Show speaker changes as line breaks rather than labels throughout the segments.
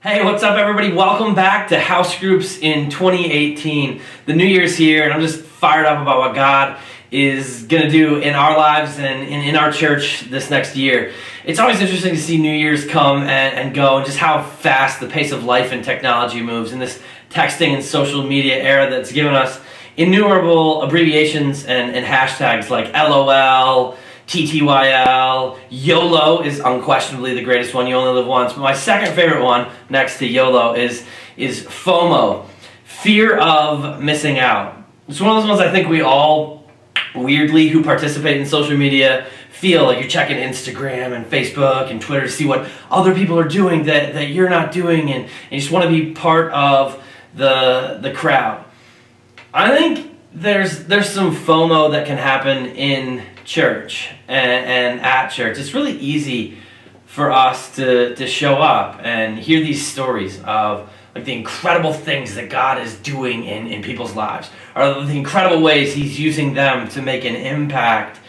Hey, what's up everybody? Welcome back to House Groups in 2018. The new year's here and I'm just fired up about what God is going to do in our lives and in our church this next year. It's always interesting to see New Year's come and go and just how fast the pace of life and technology moves in this texting and social media era that's given us innumerable abbreviations and hashtags like LOL, TTYL. YOLO is unquestionably the greatest one. You only live once. But my second favorite one next to YOLO is FOMO, fear of missing out. It's one of those ones I think we all, weirdly, who participate in social media, feel like you're checking Instagram and Facebook and Twitter to see what other people are doing that you're not doing, and you just want to be part of the crowd. I think there's some FOMO that can happen in church and at church. It's really easy for us to show up and hear these stories of like the incredible things that God is doing in people's lives, or the incredible ways He's using them to make an impact,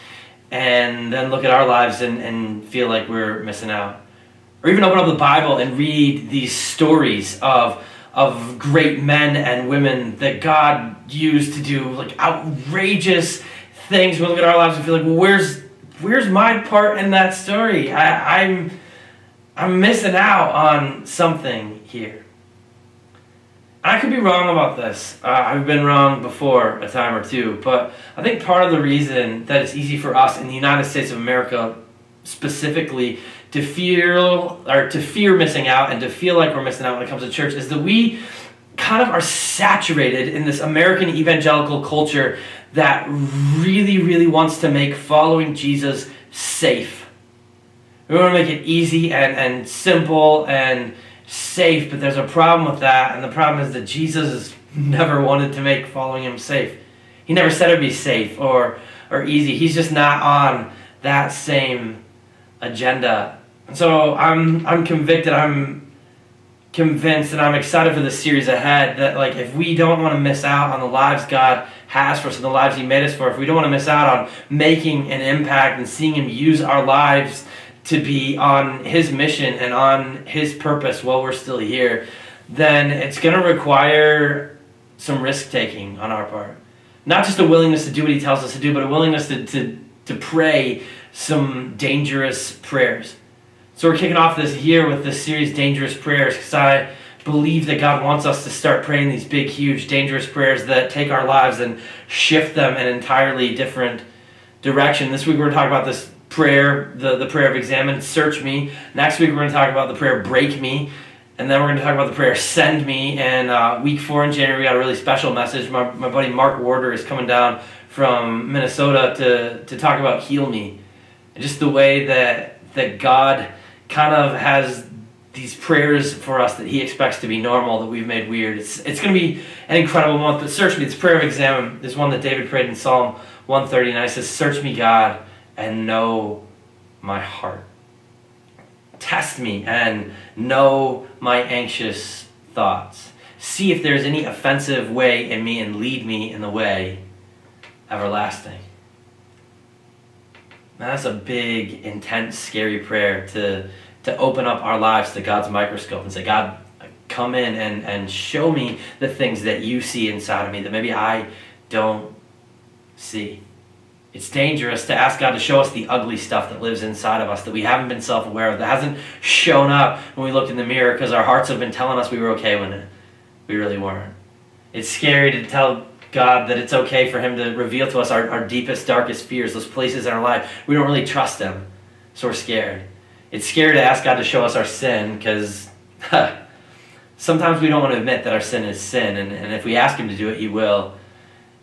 and then look at our lives and feel like we're missing out. Or even open up the Bible and read these stories of great men and women that God used to do like outrageous things. We look at our lives and feel like, well, where's my part in that story? I'm missing out on something here. I could be wrong about this. I've been wrong before a time or two, but I think part of the reason that it's easy for us in the United States of America specifically to fear missing out and to feel like we're missing out when it comes to church is that we kind of are saturated in this American evangelical culture that really, really wants to make following Jesus safe. We want to make it easy and simple and safe, but there's a problem with that, and the problem is that Jesus never wanted to make following Him safe. He never said it'd be safe or easy. He's just not on that same agenda. And so I'm convicted, I'm convinced, and I'm excited for the series ahead that like if we don't want to miss out on the lives God has for us and the lives He made us for, if we don't want to miss out on making an impact and seeing Him use our lives to be on His mission and on His purpose while we're still here, then it's going to require some risk-taking on our part. Not just a willingness to do what He tells us to do, but a willingness to pray some dangerous prayers. So we're kicking off this year with this series, Dangerous Prayers, because I believe that God wants us to start praying these big, huge, dangerous prayers that take our lives and shift them in an entirely different direction. This week we're going to talk about this prayer, the prayer of examine, search me. Next week we're going to talk about the prayer break me. And then we're going to talk about the prayer send me. And week 4 in January we got a really special message. My buddy Mark Warder is coming down from Minnesota to talk about heal me. And just the way that God kind of has these prayers for us that He expects to be normal that we've made weird. It's going to be an incredible month. But search me, this prayer of examine is one that David prayed in Psalm 139. It says, search me, God, and know my heart. Test me and know my anxious thoughts. See if there's any offensive way in me and lead me in the way everlasting. Now, that's a big, intense, scary prayer to open up our lives to God's microscope and say, God, come in and show me the things that you see inside of me that maybe I don't see. It's dangerous to ask God to show us the ugly stuff that lives inside of us that we haven't been self-aware of, that hasn't shown up when we looked in the mirror because our hearts have been telling us we were okay when we really weren't. It's scary to tell God that it's okay for Him to reveal to us our deepest, darkest fears, those places in our life we don't really trust Him, so we're scared. It's scary to ask God to show us our sin because sometimes we don't want to admit that our sin is sin, and if we ask Him to do it, He will.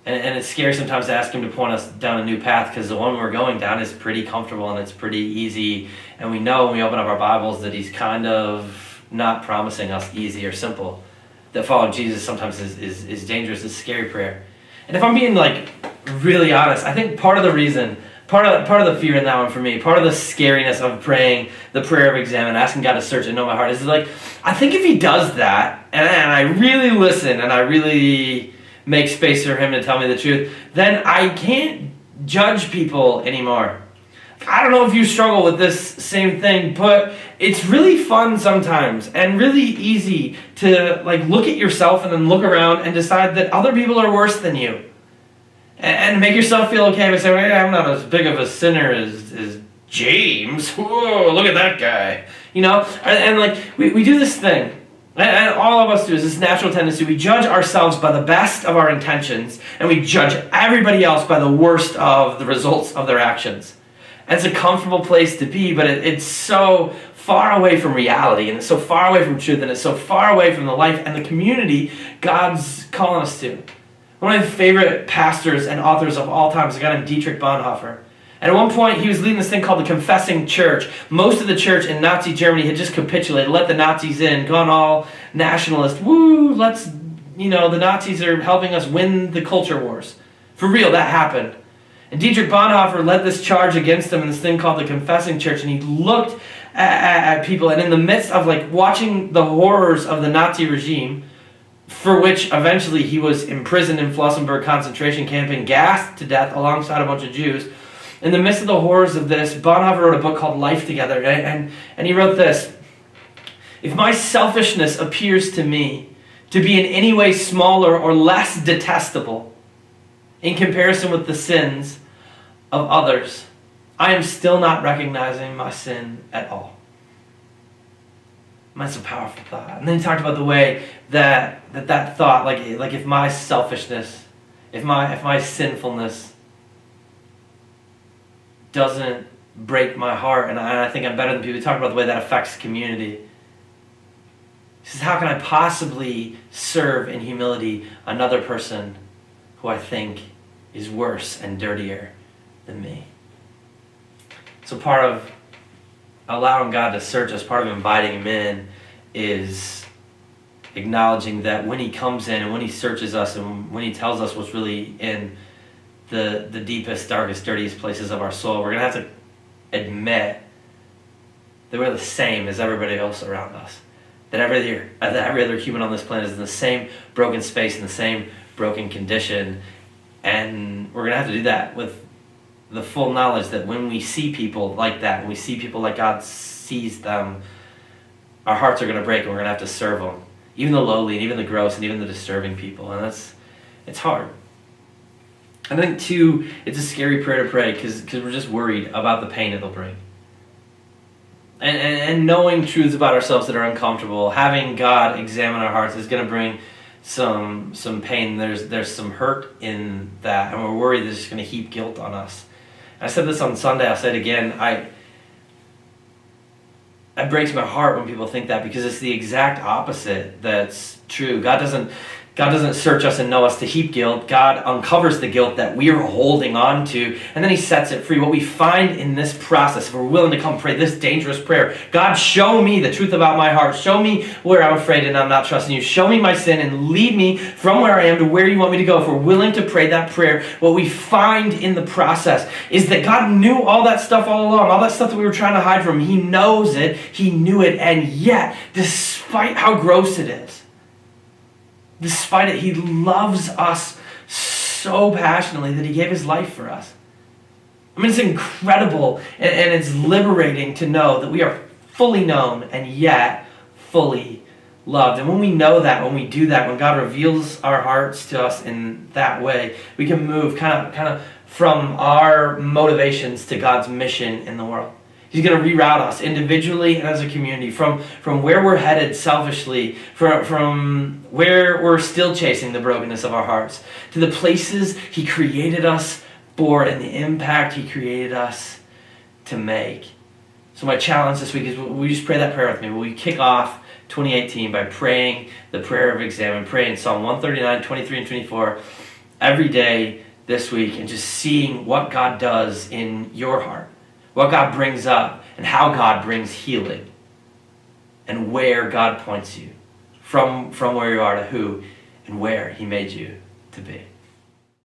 And it's scary sometimes to ask Him to point us down a new path because the one we're going down is pretty comfortable and it's pretty easy, and we know when we open up our Bibles that He's kind of not promising us easy or simple. That following Jesus sometimes is dangerous. It's a scary prayer. And if I'm being like really honest, I think part of the reason, part of the fear in that one for me, part of the scariness of praying the prayer of examine, asking God to search and know my heart, is like, I think if He does that, and I really listen and I really make space for Him to tell me the truth, then I can't judge people anymore. I don't know if you struggle with this same thing, but it's really fun sometimes and really easy to look at yourself and then look around and decide that other people are worse than you. And make yourself feel okay by saying, hey, I'm not as big of a sinner as James. Whoa, look at that guy. And we do this thing. And all of us do is this natural tendency. We judge ourselves by the best of our intentions, and we judge everybody else by the worst of the results of their actions. And it's a comfortable place to be, but it's so far away from reality, and it's so far away from truth, and it's so far away from the life and the community God's calling us to. One of my favorite pastors and authors of all time is a guy named Dietrich Bonhoeffer. And at one point, he was leading this thing called the Confessing Church. Most of the church in Nazi Germany had just capitulated, let the Nazis in, gone all nationalist. Woo, the Nazis are helping us win the culture wars. For real, that happened. And Dietrich Bonhoeffer led this charge against them in this thing called the Confessing Church, and he looked at people, and in the midst of watching the horrors of the Nazi regime, for which eventually he was imprisoned in Flossenburg concentration camp and gassed to death alongside a bunch of Jews. In the midst of the horrors of this, Bonhoeffer wrote a book called Life Together, and he wrote this: if my selfishness appears to me to be in any way smaller or less detestable in comparison with the sins of others, I am still not recognizing my sin at all. That's a powerful thought. And then he talked about the way that thought, like if my selfishness, if my sinfulness doesn't break my heart, and I think I'm better than people. He talked about the way that affects community. He says, how can I possibly serve in humility another person who I think is worse and dirtier than me? So part of allowing God to search us, part of inviting Him in, is acknowledging that when He comes in and when He searches us and when He tells us what's really in the deepest, darkest, dirtiest places of our soul, we're going to have to admit that we're the same as everybody else around us. That every other human on this planet is in the same broken space, in the same broken condition. And we're going to have to do that with the full knowledge that when we see people like that, when we see people like God sees them, our hearts are going to break and we're going to have to serve them. Even the lowly and even the gross and even the disturbing people. And it's hard. I think, too, it's a scary prayer to pray because we're just worried about the pain it'll bring. And knowing truths about ourselves that are uncomfortable, having God examine our hearts is going to bring some pain. There's some hurt in that, and we're worried that it's just going to heap guilt on us. I said this on Sunday, I'll say it again. It breaks my heart when people think that, because it's the exact opposite that's true. God doesn't search us and know us to heap guilt. God uncovers the guilt that we are holding on to, and then He sets it free. What we find in this process, if we're willing to come pray this dangerous prayer, God, show me the truth about my heart. Show me where I'm afraid and I'm not trusting You. Show me my sin and lead me from where I am to where You want me to go. If we're willing to pray that prayer, what we find in the process is that God knew all that stuff all along, all that stuff that we were trying to hide from Him. He knows it, He knew it, and yet, despite how gross it is, despite it, He loves us so passionately that He gave His life for us. I mean, it's incredible and it's liberating to know that we are fully known and yet fully loved. And when we know that, when we do that, when God reveals our hearts to us in that way, we can move kind of from our motivations to God's mission in the world. He's going to reroute us individually and as a community from where we're headed selfishly, from where we're still chasing the brokenness of our hearts, to the places He created us for and the impact He created us to make. So my challenge this week is, will you just pray that prayer with me? Will you kick off 2018 by praying the prayer of examine, praying Psalm 139, 23, and 24 every day this week, and just seeing what God does in your heart, what God brings up, and how God brings healing, and where God points you from where you are to who and where He made you to be.